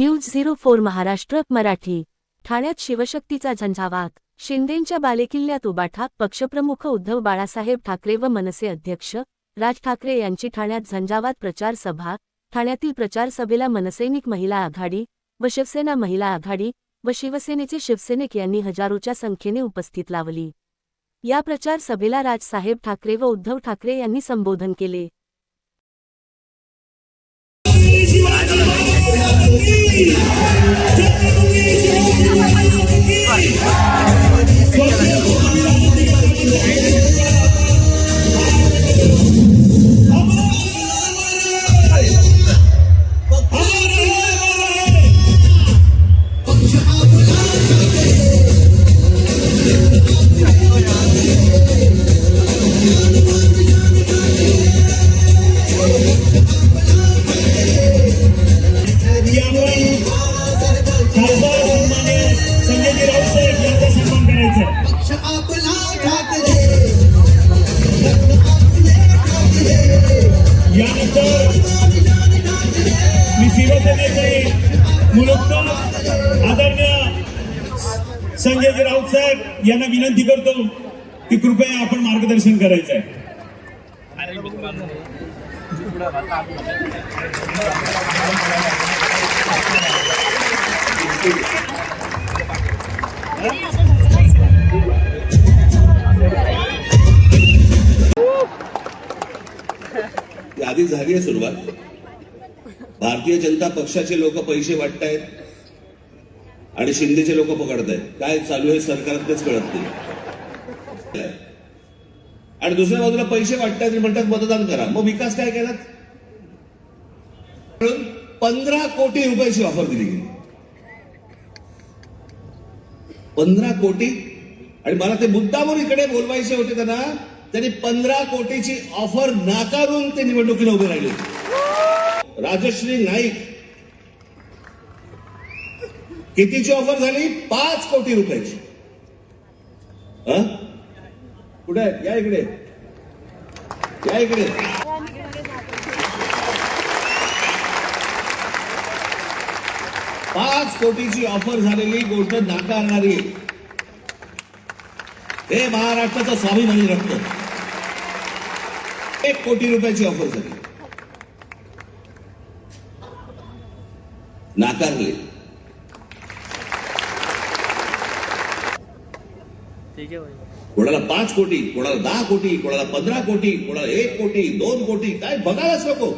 News 04 Maharashtra Marathi. ठाण्यात शिवशक्तीचा झंझावात. शिंदेंच्या बालेकिल्ल्यात उबाठा. पक्षप्रमुख उद्धव बाळासाहेब ठाकरे व मनसे अध्यक्ष राज ठाकरे यांची ठाण्यात झंझावात प्रचार सभा. ठाण्यातील प्रचार सभेला मनसैनिक महिला आघाडी व शिवसेना महिला आघाडी व शिवसेनेचे शिवसैनिक यांनी हजारोच्या संख्येने उपस्थित लावली. या प्रचार सभेला राजसाहेब ठाकरे व उद्धव ठाकरे यांनी संबोधन केले. मी शिवसेनेचे मुलुकतो आदरणीय संजय राऊत साहेब यांना विनंती करतो की कृपया आपण मार्गदर्शन करायचं आहे. आधी झाली आहे सुरुवात. भारतीय जनता पक्षाचे लोक पैसे वाटतायत आणि शिंदेचे लोक पकडतायत. काय चालू आहे सरकारत तेच कळत नाही. आणि दुसऱ्या बाजूला पैसे वाटतायत म्हणतात मतदान करा. मग विकास काय केला? 15 कोटी रुपयाची ऑफर दिली गेली. 15 कोटी. आणि मला ते मुद्दामून इकडे बोलवायचे होते त्यांना. त्यांनी 15 कोटीची ऑफर नाकारून ते निवडणुकीला उभे राहिले. राजश्री नाईक कितीची ऑफर झाली? 5 कोटी रुपयाची. कुठे या इकडे, या इकडे. पाच कोटीची ऑफर झालेली गोष्ट नाकारणारी हे महाराष्ट्राचं स्वाभिमानी रक्त. 1 कोटी रुपयाची ऑफर झाली, नाकारले. कोणाला 5 कोटी, कोणाला 10 कोटी, कोणाला 15 कोटी, कोणाला 1 कोटी, 2 कोटी. काय बघायलाच नको.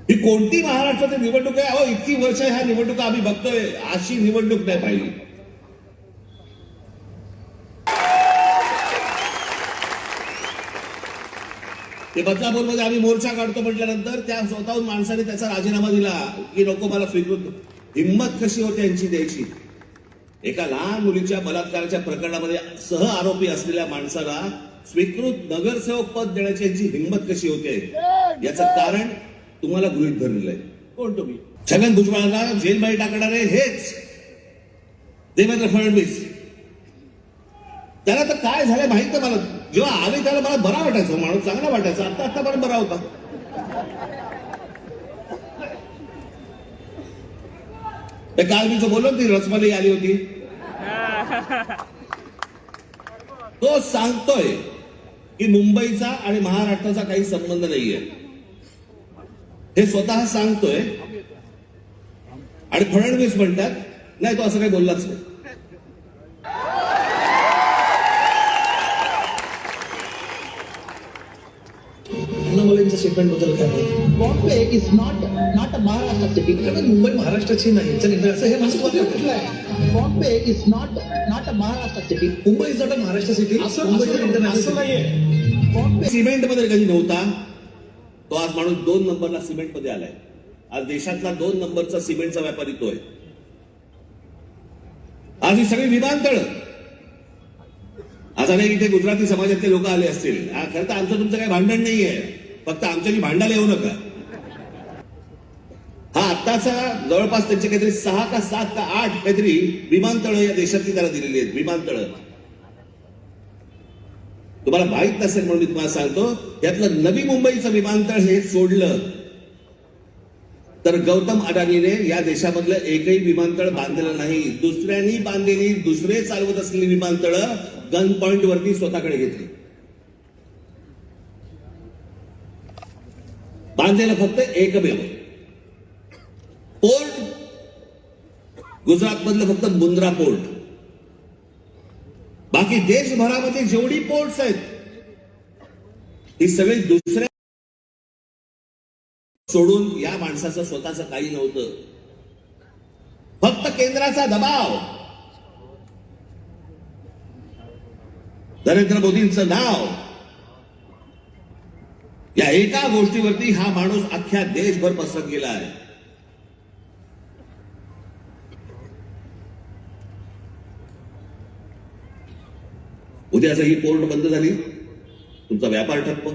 ही कोणती महाराष्ट्राची निवडणूक आहे? अहो, इतकी वर्ष ह्या निवडणुका आम्ही बघतोय, अशी निवडणूक नाही पाहिली. ते बदलापूरमध्ये आम्ही मोर्चा काढतो म्हटल्यानंतर त्या स्वतःहून माणसाने त्याचा राजीनामा दिला की नको मला स्वीकृत. हिंमत कशी होते यांची द्यायची? एका लहान मुलीच्या बलात्काराच्या प्रकरणामध्ये सह आरोपी असलेल्या माणसाला स्वीकृत नगरसेवक पद देण्याची यांची हिंमत कशी होते? याचं कारण तुम्हाला गृहीत धरलेलं आहे. कोण तुम्ही? छगन भुजबळांना जेलमध्ये टाकणारे हेच देवेंद्र फडणवीस. त्याला तर काय झालं माहित नाही मला. जेव्हा आले त्याला मला बरा वाटायचा, माणूस चांगला वाटायचा. आता पण बरा होता. काल मी जो बोललो ती रसमलाई आली होती, तो सांगतोय की मुंबईचा आणि महाराष्ट्राचा काही संबंध नाहीये. हे स्वतः सांगतोय. आणि फडणवीस म्हणतात नाही, तो असं काही बोललाच नाही. स्टेटमेंट बद्दल काय आहे? Bombay is not a Maharashtra city. Mumbai महाराष्ट्राची नाही. असं हे माझं मत आहे. Bombay is not a Maharashtra city. Mumbai is not a Maharashtra city. असं नाहीये. बॉम्बे सिमेंट मध्ये कधी नव्हता तो. आज माणूस 2 नंबरला सिमेंट मध्ये आलाय. आज देशातला 2 नंबरचा सिमेंटचा व्यापारी तो आहे. आज ही सगळी विमानतळ. आज अनेक इथे गुजराती समाजातले लोक आले असतील. खरं तर आमचं तुमचं काही भांडण नाहीये, फक्त आमच्याशी भांडायला येऊ नका. हा आत्ताचा जवळपास त्यांचे काहीतरी 6 का 7 का 8 काहीतरी विमानतळ या देशातली त्याला दिलेली आहेत. विमानतळ तुम्हाला माहित नसेल म्हणून मी तुम्हाला सांगतो. यातलं नवी मुंबईचं विमानतळ हे सोडलं तर गौतम अडाणीने या देशामधलं एकही विमानतळ बांधलेलं नाही. दुसऱ्यांनी बांधलेली, दुसरे चालवत असलेली विमानतळं गन पॉइंट वरती स्वतःकडे घेतली. बांधलेलं फक्त एकमेव पोर्ट गुजरात मधलं फक्त मुंद्रा पोर्ट. बाकी देशभरामध्ये जेवढी पोर्ट्स आहेत ती सगळी दुसऱ्या सोडून या माणसाचं स्वतःचं काही नव्हतं. फक्त केंद्राचा दबाव, नरेंद्र मोदींचं नाव, या एका गोष्टीवरती हा माणूस अख्ख्या देशभर पसरत गेला आहे. उद्या जर ही पोर्ट बंद झाली, तुमचा व्यापार ठप्प.